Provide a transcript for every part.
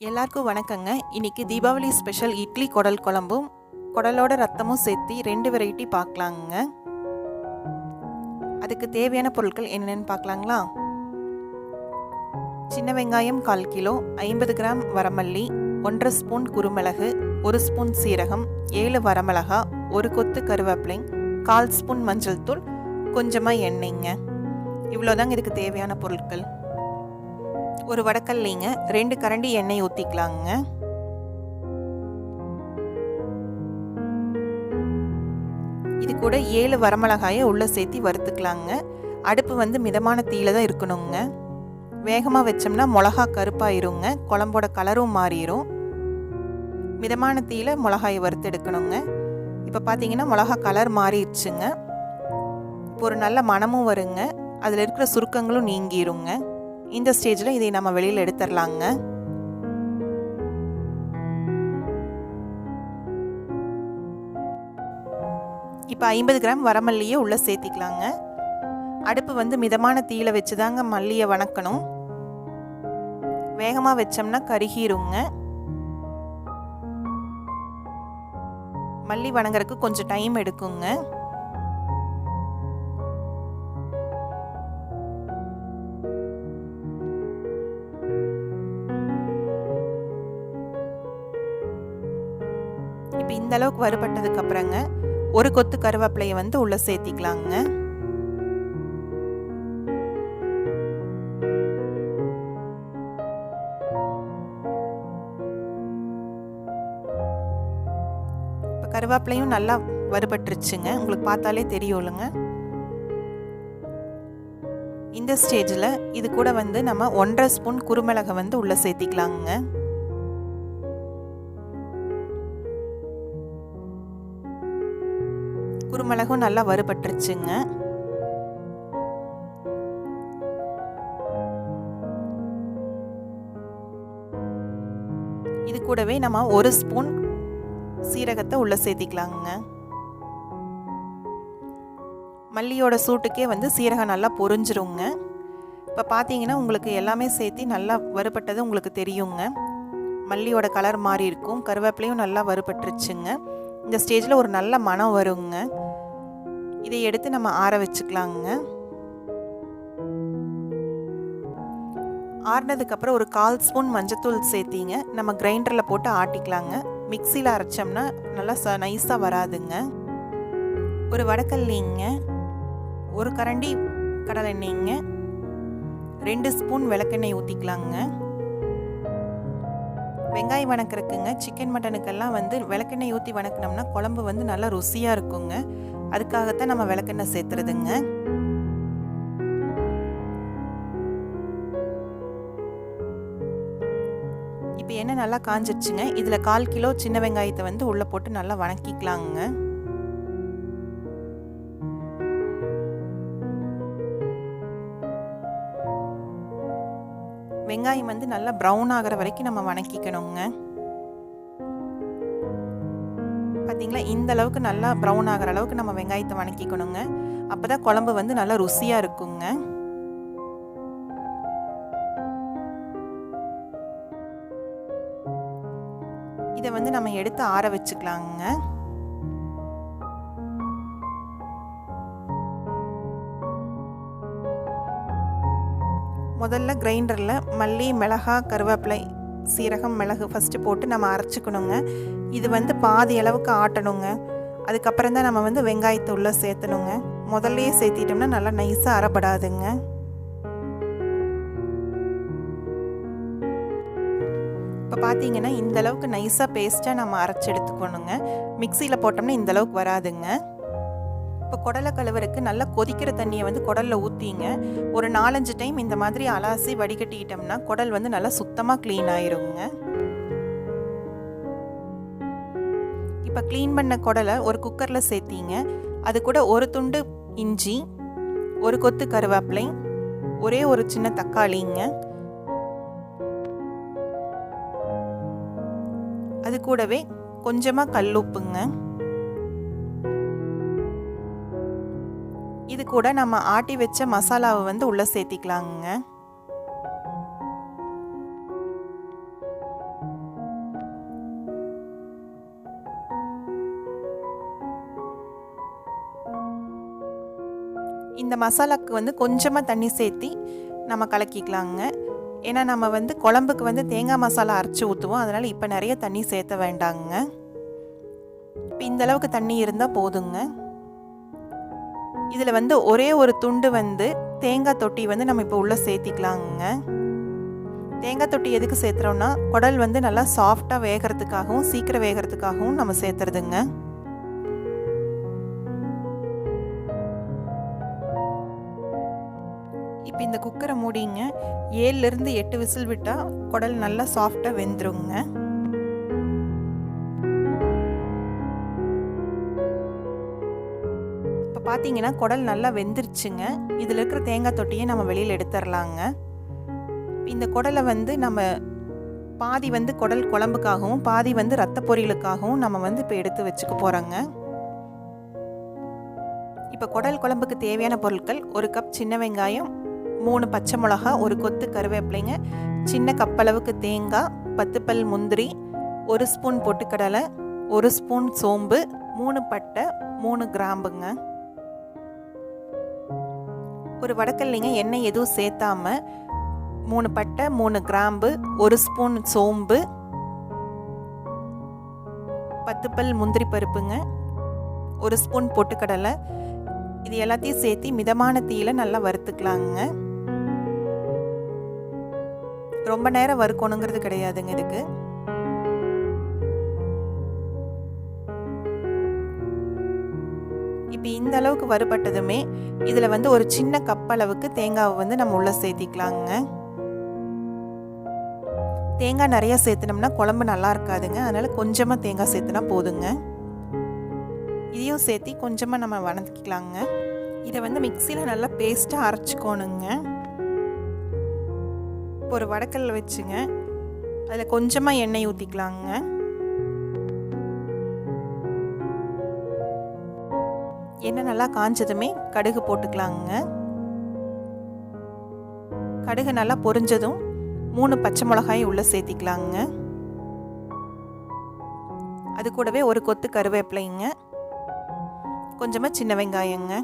எல்லாருக்கும் வணக்கங்க. இன்னைக்கு தீபாவளி ஸ்பெஷல் இட்லி குடல் குழம்பும் குடலோட ரத்தமும் சேர்த்து 2 வெரைட்டி பார்க்கலாங்க. அதுக்கு தேவையான பொருட்கள் என்னென்னு பார்க்கலாங்களா? சின்ன வெங்காயம் 1/4 கிலோ, 50 கிராம் வரமல்லி, 1/2 ஸ்பூன் குருமிளகு, 1 ஸ்பூன் சீரகம், 7 வரமிளகா, 1 கொத்து கருவேப்பிலை, 1/4 ஸ்பூன் மஞ்சள் தூள், கொஞ்சமாக எண்ணெய்ங்க. இவ்வளோதாங்க இதுக்கு தேவையான பொருட்கள். ஒரு வடக்கல்லைங்க 2 கரண்டி எண்ணெய் ஊற்றிக்கலாங்க. இது கூட 7 வரமிளகாயை உள்ளே சேர்த்து வறுத்துக்கலாங்க. அடுப்பு வந்து மிதமான தீயில தான் இருக்கணுங்க. வேகமாக வச்சோம்னா மிளகா கருப்பாயிருங்க, குழம்போட கலரும் மாறிடும். மிதமான தீயில மிளகாயை வறுத்து எடுக்கணுங்க. இப்போ பார்த்தீங்கன்னா மிளகா கலர் மாறிடுச்சுங்க. இப்போ ஒரு நல்ல மணமும் வருங்க, அதில் இருக்கிற சுருக்கங்களும் நீங்கிருங்க. இந்த ஸ்டேஜில் இதை நம்ம வெளியில் எடுத்துடலாங்க. இப்போ 50 கிராம் வரமல்லியை உள்ளே சேர்த்திக்கலாங்க. அடுப்பு வந்து மிதமான தீயில வச்சு தாங்க மல்லியை வணக்கணும். வேகமாக வச்சோம்னா கருகிருங்க. மல்லி வணங்குறதுக்கு கொஞ்சம் டைம் எடுக்குங்க. இப்போ இந்த அளவுக்கு வறுபட்டதுக்கு அப்புறங்க 1 கொத்து கருவேப்பிலையை வந்து உள்ள சேர்த்திக்கலாங்க. இப்போ கருவேப்பிலையும் நல்லா வறுபட்டுருச்சுங்க, உங்களுக்கு பார்த்தாலே தெரியும்லங்க. இந்த ஸ்டேஜில் இது கூட வந்து நம்ம 1/2 ஸ்பூன் குருமிளகை வந்து உள்ள சேர்த்திக்கலாங்க. குருமிளகும் நல்லா வறுபட்டுருச்சுங்க. இது கூடவே நம்ம 1 ஸ்பூன் சீரகத்தை உள்ள சேர்த்திக்கலாங்க. மல்லியோட சூட்டுக்கே வந்து சீரகம் நல்லா பொரிஞ்சிருங்க. இப்போ பார்த்தீங்கன்னா உங்களுக்கு எல்லாமே சேர்த்து நல்லா வறுபட்டது உங்களுக்கு தெரியுங்க. மல்லியோட கலர் மாறி இருக்கும், கருவேப்பிலையும் நல்லா வறுபட்டுருச்சுங்க. இந்த ஸ்டேஜில் ஒரு நல்ல மணம் வருங்க. இதை எடுத்து நம்ம ஆற வச்சுக்கலாங்க. ஆறினதுக்கப்புறம் ஒரு 1/4 ஸ்பூன் மஞ்சத்தூள் சேர்த்திங்க நம்ம கிரைண்டரில் போட்டு ஆட்டிக்கலாங்க. மிக்சியில் அரைச்சோம்னா நல்லா நைஸாக வராதுங்க. ஒரு வடக்கல்லிங்க, 1 கரண்டி கடலெண்ணெய்ங்க, 2 ஸ்பூன் விளக்கெண்ணெய் ஊற்றிக்கலாங்க. வெங்காயம் வணக்கிறதுக்குங்க, சிக்கன் மட்டனுக்கெல்லாம் வந்து விளக்கெண்ணெய் ஊற்றி வணக்கினோம்னா குழம்பு வந்து நல்லா ருசியாக இருக்குங்க. அதுக்காகத்தான் நம்ம விளக்கெண்ணெய் சேர்த்துறதுங்க. இப்போ எண்ணெய் நல்லா காஞ்சிடுச்சுங்க. இதில் 1/4 கிலோ சின்ன வெங்காயத்தை வந்து உள்ளே போட்டு நல்லா வணக்கிக்கலாங்க. வெங்காயம் வந்து நல்லா ப்ரௌன் ஆகிற வரைக்கும் நம்ம வணக்கிக்கணுங்க. பார்த்தீங்களா, இந்த அளவுக்கு நல்லா ப்ரௌன் ஆகிற அளவுக்கு நம்ம வெங்காயத்தை வணக்கிக்கணுங்க. அப்போ தான் குழம்பு வந்து நல்லா ருசியாக இருக்குங்க. இதை வந்து நம்ம எடுத்து ஆற வச்சுக்கலாங்க. முதல்ல கிரைண்டரில் மல்லி, மிளகா, கருவேப்பிலை, சீரகம், மிளகு ஃபஸ்ட்டு போட்டு நம்ம அரைச்சிக்கணுங்க. இது வந்து பாதி அளவுக்கு ஆட்டணுங்க. அதுக்கப்புறம் தான் நம்ம வந்து வெங்காயத்தை உள்ளே சேர்த்தணுங்க. முதல்லையே சேர்த்திட்டோம்னா நல்லா நைஸாக அரைப்படாதுங்க. இப்போ பார்த்தீங்கன்னா இந்த அளவுக்கு நைஸாக பேஸ்ட்டாக நம்ம அரைச்சி எடுத்துக்கணுங்க. மிக்சியில் போட்டோம்னா இந்த அளவுக்கு வராதுங்க. இப்போ குடலை கழுவுறதுக்கு நல்லா கொதிக்கிற தண்ணியை வந்து குடலில் ஊற்றிங்க ஒரு 4-5 டைம் இந்த மாதிரி அலாசி வடிகட்டிக்கிட்டோம்னா குடல் வந்து நல்லா சுத்தமாக க்ளீன் ஆயிருங்க. இப்போ க்ளீன் பண்ண குடலை ஒரு குக்கரில் சேர்த்திங்க. அது கூட 1 துண்டு இஞ்சி, 1 கொத்து கருவேப்பிலை, ஒரே ஒரு சின்ன தக்காளிங்க, அது கூடவே கொஞ்சமாக கல்லுப்புங்க. இது கூட நம்ம ஆட்டி வச்ச மசாலாவை வந்து உள்ளே சேர்த்திக்கலாங்க. இந்த மசாலாவுக்கு வந்து கொஞ்சமாக தண்ணி சேர்த்தி நம்ம கலக்கிக்கலாங்க. ஏன்னா நம்ம வந்து குழம்புக்கு வந்து தேங்காய் மசாலா அரைச்சி ஊற்றுவோம். அதனால் இப்போ நிறைய தண்ணி சேர்த்த வேண்டாங்க. இப்போ இந்தளவுக்கு தண்ணி இருந்தால் போதுங்க. இதில் வந்து ஒரே ஒரு துண்டு வந்து தேங்காய் தொட்டி வந்து நம்ம இப்போ உள்ளே சேர்த்திக்கலாங்க. தேங்காய் தொட்டி எதுக்கு சேர்த்துறோன்னா குடல் வந்து நல்லா சாஃப்டாக வேகிறதுக்காகவும் சீக்கிரம் வேகிறதுக்காகவும் நம்ம சேர்த்துறதுங்க. இப்போ இந்த குக்கரை மூடிங்க. 7லேருந்து 8 விசில் விட்டால் குடல் நல்லா சாஃப்டாக வெந்துருங்க. இப்போ பார்த்தீங்கன்னா குடல் நல்லா வெந்துருச்சுங்க. இதில் இருக்கிற தேங்காய் தொட்டியை நம்ம வெளியில் எடுத்துடலாங்க. இந்த குடலை வந்து நம்ம பாதி வந்து குடல் குழம்புக்காகவும் பாதி வந்து ரத்த பொரியலுக்காகவும் நம்ம வந்து இப்போ எடுத்து வச்சுக்க போகிறோங்க. இப்போ குடல் குழம்புக்கு தேவையான பொருட்கள்: 1 கப் சின்ன வெங்காயம், 3 பச்சை மிளகா, 1 கொத்து கருவேப்பிலைங்க, சின்ன கப்பளவுக்கு தேங்காய், 10 பல் முந்திரி, 1 ஸ்பூன் பொட்டுக்கடலை, 1 ஸ்பூன் சோம்பு, 3 பட்டை, 3 கிராம்புங்க. ஒரு வடக்கல்லைங்க எண்ணெய் எதுவும் சேர்த்தாம 3 பட்டை, 3 கிராம்பு, 1 ஸ்பூன் சோம்பு, 10 பல் முந்திரி பருப்புங்க, 1 ஸ்பூன் பொட்டுக்கடலை, இது எல்லாத்தையும் சேர்த்து மிதமான தீயில நல்லா வறுத்துக்கலாங்க. ரொம்ப நேரம் வறுக்கணுங்கிறது கிடையாதுங்க இதுக்கு. இப்போ இந்த அளவுக்கு வறுபட்டதுமே இதில் வந்து ஒரு சின்ன கப் அளவுக்கு தேங்காவை வந்து நம்ம உள்ளே சேர்த்திக்கலாங்க. தேங்காய் நிறையா சேர்த்துனோம்னா குழம்பு நல்லா இருக்காதுங்க. அதனால் கொஞ்சமாக தேங்காய் சேர்த்துனா போதுங்க. இதையும் சேர்த்து கொஞ்சமாக நம்ம வதக்கிக்கலாங்க. இதை வந்து மிக்சியில் நல்லா பேஸ்ட்டாக அரைச்சிக்கோணுங்க. இப்போ ஒரு வடக்கல்ல வச்சுங்க. அதில் கொஞ்சமாக எண்ணெய் ஊற்றிக்கலாங்க. எண்ணெய் நல்லா காஞ்சதுமே கடுகு போட்டுக்கலாங்க. கடுகு நல்லா பொரிஞ்சதும் 3 பச்சை மிளகாய் உள்ளே சேர்த்திக்கலாங்க. அது கூடவே 1 கொத்து கருவேப்பிலைங்க, கொஞ்சமாக சின்ன வெங்காயங்க,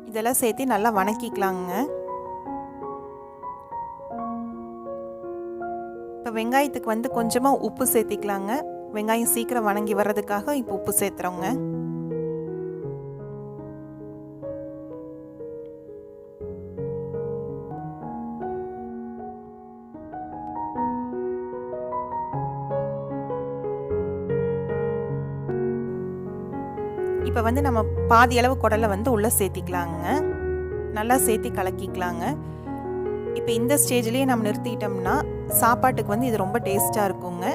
இதெல்லாம் சேர்த்து நல்லா வதக்கிக்கலாங்க. இப்போ வெங்காயத்துக்கு வந்து கொஞ்சமாக உப்பு சேர்த்திக்கலாங்க. வெங்காயம் சீக்கிரம் வதங்கி வர்றதுக்காக இப்போ உப்பு சேர்த்துறோங்க. இப்போ வந்து நம்ம பாதி அளவு குடலை வந்து உள்ளே சேர்த்திக்கலாங்க. நல்லா சேர்த்தி கலக்கிக்கலாங்க. இப்போ இந்த ஸ்டேஜ்லேயே நம்ம நிறுத்திட்டோம்னா சாப்பாட்டுக்கு வந்து இது ரொம்ப டேஸ்ட்டாக இருக்குங்க.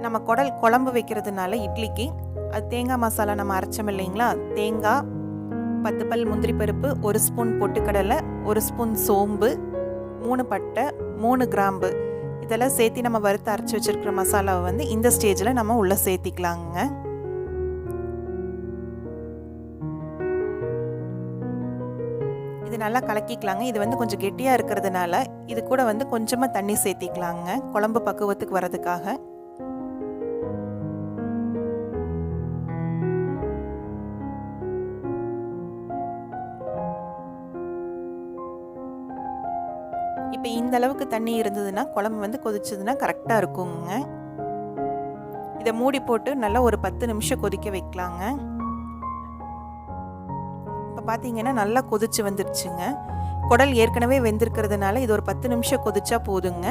நம்ம குடல் குழம்பு வைக்கிறதுனால இட்லிக்கு அது தேங்காய் மசாலா நம்ம அரைச்சோம் இல்லைங்களா, தேங்காய், 10 பல் முந்திரி பருப்பு, 1 ஸ்பூன் பொட்டுக்கடலை, 1 ஸ்பூன் சோம்பு, 3 பட்டை, 3 கிராம்பு, இதெல்லாம் சேர்த்து நம்ம வறுத்து அரைச்சி வச்சுருக்கிற மசாலாவை வந்து இந்த ஸ்டேஜில் நம்ம உள்ளே சேர்த்திக்கலாங்க. இது நல்லா கலக்கிக்கலாங்க. இது வந்து கொஞ்சம் கெட்டியாக இருக்கிறதுனால இது கூட வந்து கொஞ்சமாக தண்ணி சேர்த்திக்கலாங்க குழம்பு பக்குவத்துக்கு வரதுக்காக. இப்போ இந்த அளவுக்கு தண்ணி இருந்ததுன்னா குழம்பு வந்து கொதிச்சதுன்னா கரெக்டாக இருக்குங்க. இதை மூடி போட்டு நல்லா ஒரு 10 நிமிஷம் கொதிக்க வைக்கலாங்க. இப்போ பார்த்தீங்கன்னா நல்லா கொதிச்சு வந்துருச்சுங்க. குடல் ஏற்கனவே வெந்திருக்கிறதுனால இது ஒரு 10 நிமிஷம் கொதிச்சா போதுங்க.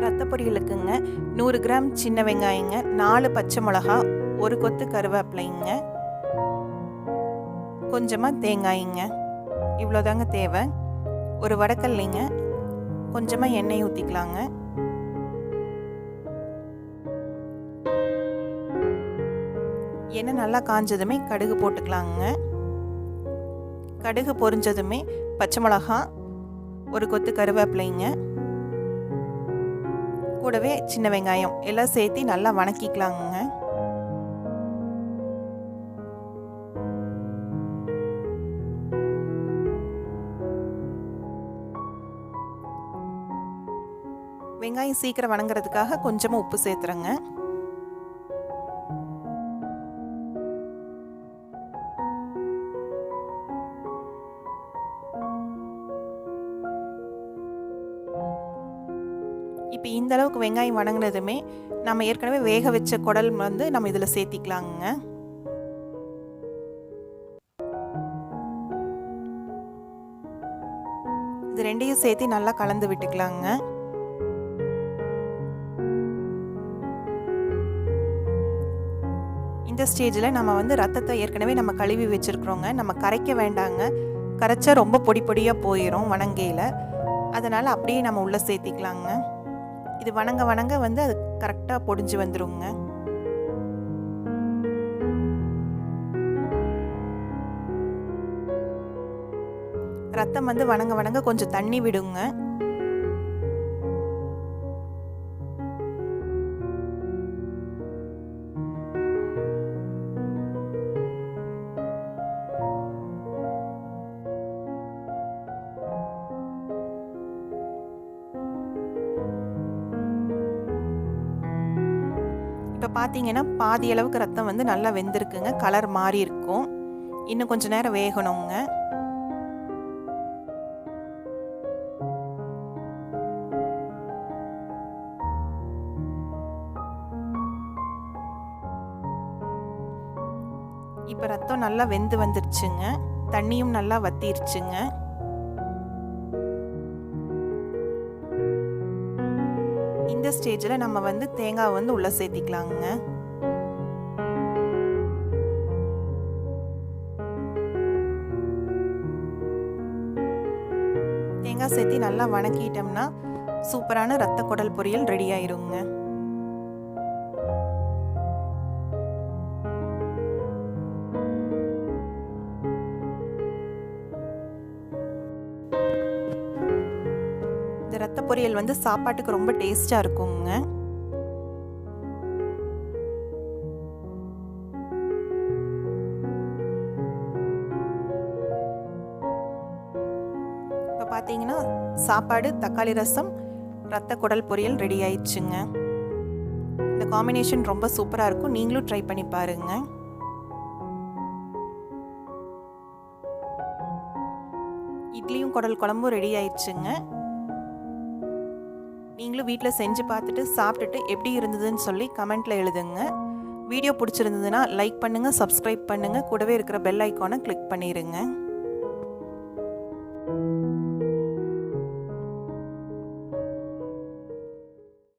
ரத்த பொரியலுக்குங்க 100 கிராம் சின்ன வெங்காயங்க, 4 பச்சை மிளகா, 1 கொத்து கருவேப்பிலைங்க, கொஞ்சமாக தேங்காய்ங்க, இவ்வளோதாங்க தேவை. ஒரு வடக்கல்லைங்க, கொஞ்சமாக எண்ணெய் ஊற்றிக்கலாங்க. எண்ணெய் நல்லா காஞ்சதுமே கடுகு போட்டுக்கலாங்க. கடுகு பொரிஞ்சதுமே பச்சை மிளகா, 1 கொத்து கருவேப்பிலைங்க, கூடவே சின்ன வெங்காயம் எல்லாம் சேர்த்து நல்லா வதக்கிக்கலாங்க. வெங்காயம் சீக்கிரம் வணங்குறதுக்காக கொஞ்சமாக உப்பு சேர்த்துறேங்க. இப்போ இந்த அளவுக்கு வெங்காயம் வணங்கினதுமே நம்ம ஏற்கனவே வேக வச்ச குடல் வந்து நம்ம இதில் சேர்த்திக்கலாங்க. இது ரெண்டையும் சேர்த்து நல்லா கலந்து விட்டுக்கலாங்க. இந்த ஸ்டேஜில் நம்ம வந்து ரத்தத்தை ஏற்கனவே நம்ம கழுவி வச்சுருக்குறோங்க. நம்ம கரைக்க வேண்டாங்க. கரைச்சா ரொம்ப பொடி பொடியாக போயிடும் வணங்கையில். அதனால் அப்படியே நம்ம உள்ளே சேர்த்திக்கலாங்க. இது வணங்க வணங்க வந்து அது கரெக்டாக பொடிஞ்சு வந்துருங்க. ரத்தம் வந்து வணங்க வணங்க கொஞ்சம் தண்ணி விடுங்க. இப்போ பார்த்தீங்கன்னா பாதி அளவுக்கு ரத்தம் வந்து நல்லா வெந்திருக்குங்க. கலர் மாறி இருக்கும். இன்னும் கொஞ்சம் நேரம் வேகணுங்க. இப்போ ரத்தம் நல்லா வெந்து வந்துருச்சுங்க. தண்ணியும் நல்லா வத்திருச்சுங்க. இந்த ஸ்டேஜில் நம்ம வந்து தேங்காய் வந்து உள்ளே சேர்த்திக்கலாங்க. தேங்காய் சேர்த்தி நல்லா வணக்கிட்டோம்னா சூப்பரான ரத்த குடல் பொரியல் ரெடி ஆயிருங்க. இந்த ரத்த பொரியல் வந்து சாப்பாட்டுக்கு ரொம்ப டேஸ்டாக இருக்குங்க. இப்போ பார்த்தீங்கன்னா சாப்பாடு, தக்காளி ரசம், ரத்த குடல் பொரியல் ரெடி ஆயிடுச்சுங்க. இந்த காம்பினேஷன் ரொம்ப சூப்பராக இருக்கும். நீங்களும் ட்ரை பண்ணி பாருங்க. இட்லியும் குடல் குழம்பும் ரெடி ஆயிடுச்சுங்க. நீங்களும் வீட்டில் செஞ்சு பார்த்துட்டு சாப்பிட்டுட்டு எப்படி இருந்ததுன்னு சொல்லி கமெண்ட்டில் எழுதுங்க. வீடியோ பிடிச்சிருந்ததுன்னா லைக் பண்ணுங்கள், சப்ஸ்கிரைப் பண்ணுங்கள், கூடவே இருக்கிற பெல் ஐக்கானை கிளிக் பண்ணிடுங்க.